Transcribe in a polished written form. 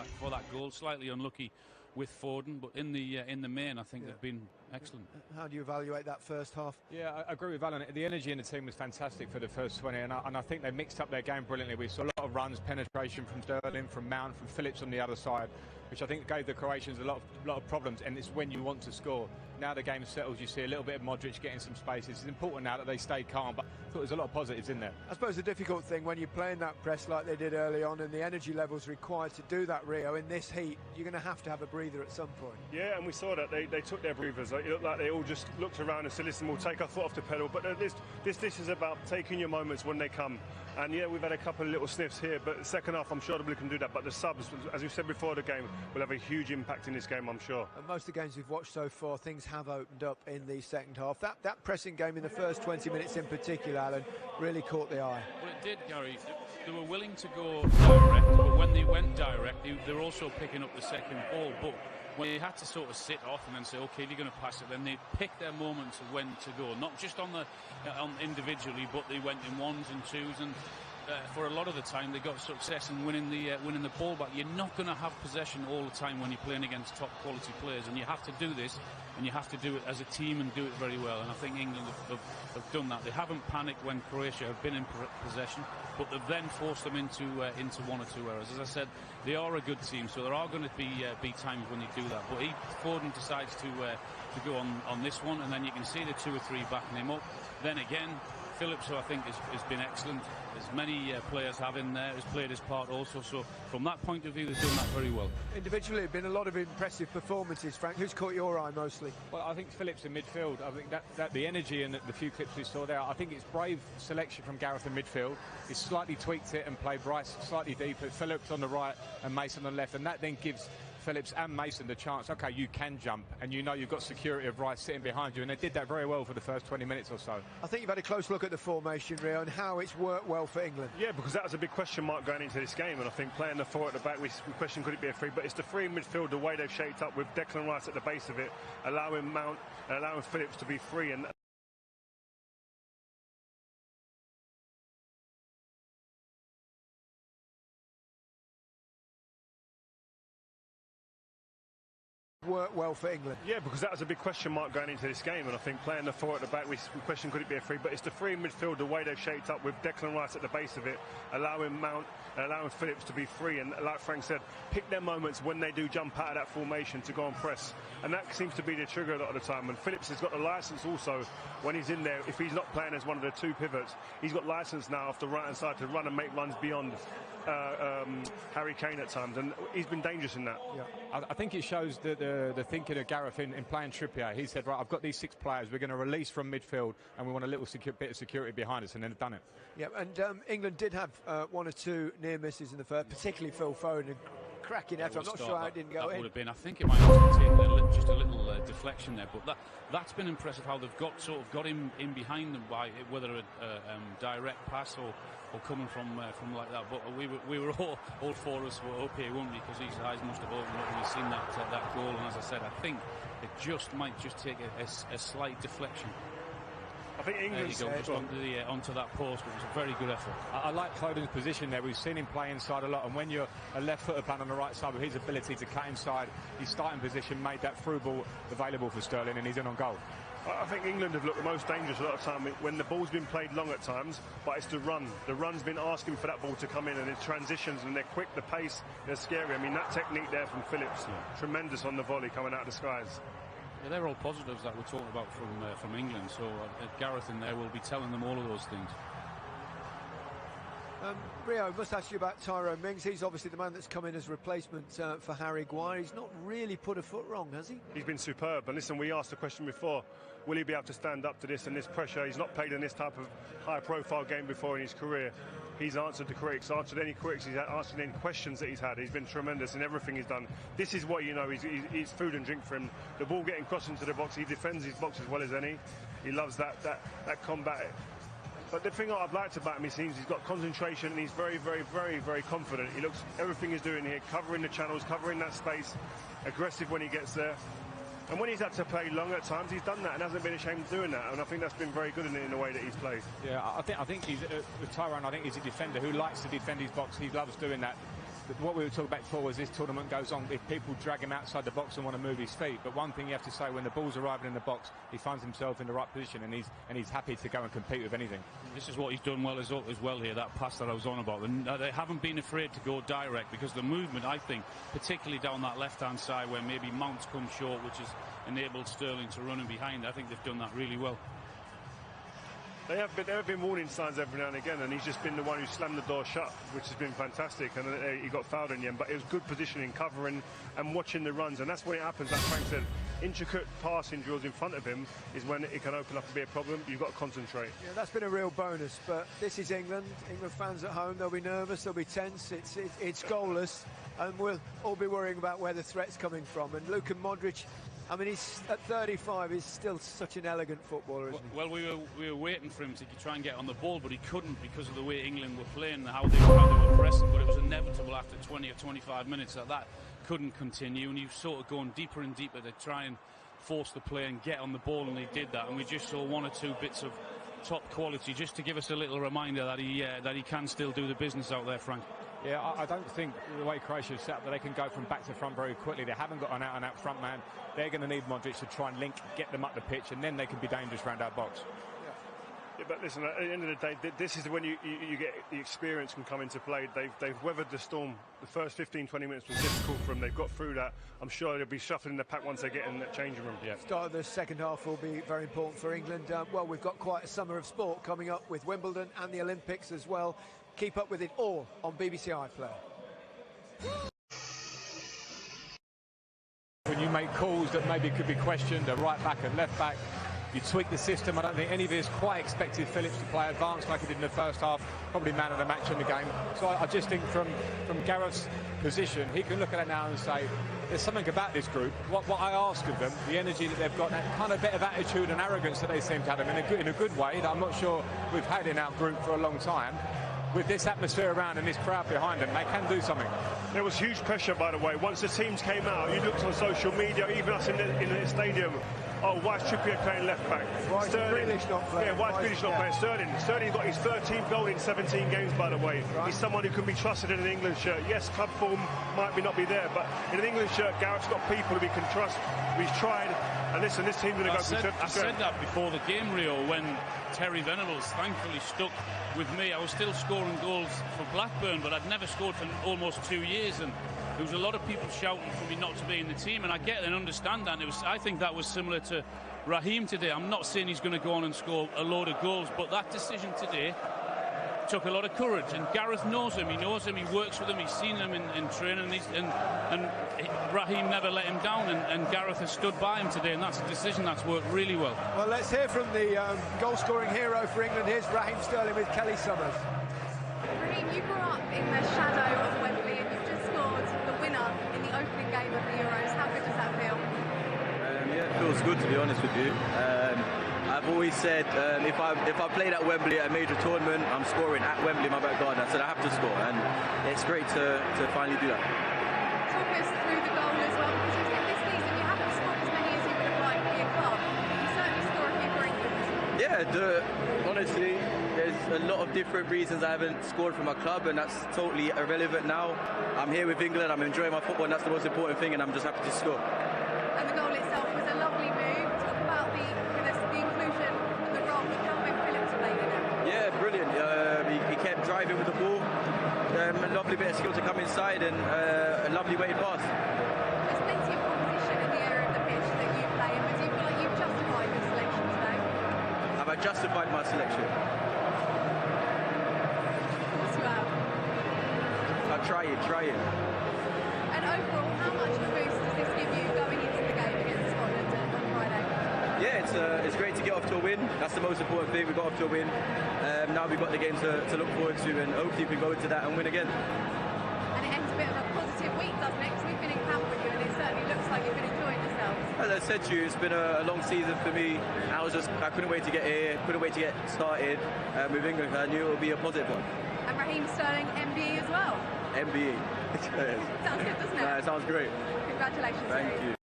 for that goal. Slightly unlucky with Foden, but in the main, I think they've been excellent. How do you evaluate that first half? Yeah, I agree with Alan. The energy in the team was fantastic for the first 20, and I think they mixed up their game brilliantly. We saw a lot of runs, penetration from Sterling, from Mount, from Phillips on the other side, which I think gave the Croatians a lot of problems, and it's when you want to score. Now the game settles, you see a little bit of Modric getting some spaces. It's important now that they stayed calm, but I thought there's a lot of positives in there. I suppose the difficult thing when you're playing that press like they did early on and the energy levels required to do that, Rio, in this heat, you're going to have a breather at some point. Yeah, and we saw that they took their breathers. It looked like they all just looked around and said, listen, we'll take our foot off the pedal. But this is about taking your moments when they come. And yeah, we've had a couple of little sniffs here, but the second half, I'm sure we can do that. But the subs, as we said before the game, will have a huge impact in this game, I'm sure. And most of the games we've watched so far, things have opened up in the second half. That pressing game in the first 20 minutes in particular, Alan, really caught the eye. Well, it did, Gary. They were willing to go direct, but when they went direct, they were also picking up the second ball. But when you had to sort of sit off and then say, okay, if you're going to pass it, then they picked their moments of when to go. Not just on individually, but they went in ones and twos, and for a lot of the time they got success in winning the ball back. You're not going to have possession all the time when you're playing against top quality players, and you have to do this, and you have to do it as a team and do it very well. And I think England have done that. They haven't panicked when Croatia have been in possession, but they've then forced them into one or two errors. As I said, they are a good team, so there are going to be times when you do that. But Foden decides to go on this one, and then you can see the 2 or 3 backing him up. Then again, Phillips, who I think has been excellent, as many players have in there, has played his part also. So from that point of view, they've done that very well. Individually, there have been a lot of impressive performances, Frank. Who's caught your eye mostly? Well, I think Phillips in midfield. I think that the energy and the few clips we saw there, I think it's brave selection from Gareth in midfield. He slightly tweaked it and played Bryce slightly deeper, Phillips on the right and Mason on the left, and that then gives Phillips and Mason the chance, okay, you can jump, and you know you've got security of Rice sitting behind you, and they did that very well for the first 20 minutes or so. I think you've had a close look at the formation, Rio, and how it's worked well for England. Yeah, because that was a big question mark going into this game, and I think playing the 4 at the back, we questioned could it be a 3, but it's the 3 in midfield, the way they've shaped up with Declan Rice at the base of it, allowing Mount and allowing Phillips to be free, and worked well for England. Yeah, because that was a big question mark going into this game, and I think playing the 4 at the back, we questioned could it be a 3, but it's the 3 in midfield, the way they've shaped up with Declan Rice at the base of it, allowing Mount and allowing Phillips to be free, and like Frank said, pick their moments when they do jump out of that formation to go and press, and that seems to be the trigger a lot of the time. And Phillips has got the licence also when he's in there, if he's not playing as one of the 2 pivots, he's got licence now off the right hand side to run and make runs beyond Harry Kane at times, and he's been dangerous in that. Yeah, I think it shows the thinking of Gareth in playing Trippier. He said, right, I've got these 6 players, we're going to release from midfield, and we want a little bit of security behind us, and then they've done it. Yeah, and England did have 1 or 2 near misses in the first, particularly Phil Foden. Cracking effort. I'm not sure how it didn't go in. Would have been. I think it might have taken just a little deflection there, but that's been impressive how they've got him in behind them by whether a direct pass or coming from like that. But we were all 4 of us were up here, weren't we? Because his eyes must have opened up when we seen that goal. And as I said, I think it might take a slight deflection. I think England's just onto that post, but it was a very good effort. I like Foden's position there. We've seen him play inside a lot, and when you're a left-footed player on the right side with his ability to cut inside, his starting position made that through ball available for Sterling, and he's in on goal. I think England have looked the most dangerous a lot of time when the ball's been played long at times, but it's the run. The run's been asking for that ball to come in, and it's transitions, and they're quick, the pace, they're scary. I mean, that technique there from Phillips, tremendous on the volley coming out of the skies. Yeah, they're all positives that we're talking about from England, so Gareth in there will be telling them all of those things. Rio, I must ask you about Tyrone Mings. He's obviously the man that's come in as replacement for Harry Maguire. He's not really put a foot wrong, has he? He's been superb. And listen, we asked the question before, will he be able to stand up to this and this pressure? He's not played in this type of high-profile game before in his career. He's answered the critics, answered any critics, he's answered any questions that he's had. He's been tremendous in everything he's done. This is what, you know, he's food and drink for him. The ball getting crossed into the box, he defends his box as well as any. He loves that combat. But the thing I've liked about him, he seems he's got concentration, and he's very, very, very, very confident. He looks, everything he's doing here, covering the channels, covering that space, aggressive when he gets there. And when he's had to play long at times, he's done that and hasn't been ashamed of doing that. And I think that's been very good in the way that he's played. Yeah, I think he's with Tyrone. I think he's a defender who likes to defend his box. He loves doing that. what we were talking about before was this tournament goes on if people drag him outside the box and want to move his feet. But one thing you have to say, when the ball's arriving in the box, he finds himself in the right position, and he's happy to go and compete with anything. This is what he's done well as well here, that pass that I was on about. And they haven't been afraid to go direct, because the movement, I think, particularly down that left-hand side where maybe Mount's come short, which has enabled Sterling to run in behind, I think they've done that really well. There have been warning signs every now and again, and he's just been the one who slammed the door shut, which has been fantastic. And he got fouled in the end, but it was good positioning, covering, and watching the runs. And that's when it happens, like Frank said, intricate passing drills in front of him is when it can open up and be a problem. You've got to concentrate. Yeah, that's been a real bonus, but this is England. England fans at home, they'll be nervous, they'll be tense. It's goalless, and we'll all be worrying about where the threat's coming from. And Luka Modric, I mean, he's at 35, he's still such an elegant footballer, isn't he? Well, we were waiting for him to try and get on the ball, but he couldn't because of the way England were playing and how they were pressing. But it was inevitable after 20 or 25 minutes that couldn't continue, and he was sort of going deeper and deeper to try and force the play and get on the ball, and he did that. And we just saw one or two bits of top quality, just to give us a little reminder that he can still do the business out there, Frank. Yeah, I don't think the way Croatia is set up that they can go from back to front very quickly. They haven't got an out-and-out front man. They're going to need Modric to try and link, get them up the pitch, and then they can be dangerous round our box. Yeah, but listen, at the end of the day, this is when you get the experience can come into play. They've weathered the storm. The first 15-20 minutes was difficult for them. They've got through that. I'm sure they'll be shuffling the pack once they get in that changing room. Yeah. Start of the second half will be very important for England. Well, we've got quite a summer of sport coming up with Wimbledon and the Olympics as well. Keep up with it all on BBC iPlayer. When you make calls that maybe could be questioned, a right back and left back, you tweak the system. I don't think any of us quite expected Phillips to play advanced like he did in the first half, probably man of the match in the game. So I just think from Gareth's position, he can look at it now and say, there's something about this group. What I ask of them, the energy that they've got, that kind of bit of attitude and arrogance that they seem to have in a good way, that I'm not sure we've had in our group for a long time. With this atmosphere around and this crowd behind them, they can do something. There was huge pressure, by the way. Once the teams came out, you looked on social media, even us in the stadium. Oh, why is Trippier playing left back? Why is Grealish not playing? Yeah, why is Grealish not playing? Sterling got his 13th goal in 17 games, by the way. Right. He's someone who can be trusted in an England shirt. Yes, club form might not be there, but in an England shirt, Gareth's got people who he can trust. He's tried, and listen, this team's going to go from I said that before the game, Rio, when Terry Venables thankfully stuck with me. I was still scoring goals for Blackburn, but I'd never scored for almost 2 years, and there was a lot of people shouting for me not to be in the team, and I get and understand that. I think that was similar to Raheem today. I'm not saying he's going to go on and score a load of goals, but that decision today took a lot of courage, and Gareth knows him. He knows him. He works with him. He's seen him in training, and Raheem never let him down, and Gareth has stood by him today, and that's a decision that's worked really well. Well, let's hear from the goal-scoring hero for England. Here's Raheem Sterling with Kelly Summers. Raheem, you grew up in the shadow of Wembley, and you've just scored the winner in the opening game of the Euros. How good does that feel? Yeah, it feels good, to be honest with you. I've always said if I played at Wembley at a major tournament, I'm scoring at Wembley in my back garden. I said I have to score, and it's great to finally do that. Talk us through the goal as well, because you think this season you haven't scored as many as you would have liked for your club. You certainly score a few for England. Yeah, honestly, there's a lot of different reasons I haven't scored for my club, and that's totally irrelevant now. I'm here with England, I'm enjoying my football, and that's the most important thing, and I'm just happy to score. And the goal itself was a lovely move. Talk about the inclusion and the role that Calvin Phillips played in it. Yeah, brilliant. He kept driving with the ball. A lovely bit of skill to come inside, and a lovely weighted pass. There's plenty of competition in the area of the pitch that you play in, but do you feel like you've justified your selection today? Have I justified my selection? Of course you have. I'm trying. And overall, how much of a boost does this give you going into the game against Scotland on Friday? Yeah, it's great to get off to a win. That's the most important thing. We got off to a win. Now we've got the game to look forward to, and hopefully we can go into that and win again. And it ends a bit of a positive week, doesn't it? Because we've been in camp with you, and it certainly looks like you've been enjoying yourselves. As I said to you, it's been a long season for me. I couldn't wait to get here, couldn't wait to get started with England. I knew it would be a positive one. And Raheem Sterling, MBE as well. MBE. Sounds good, doesn't it? It sounds great. Congratulations. Thank you.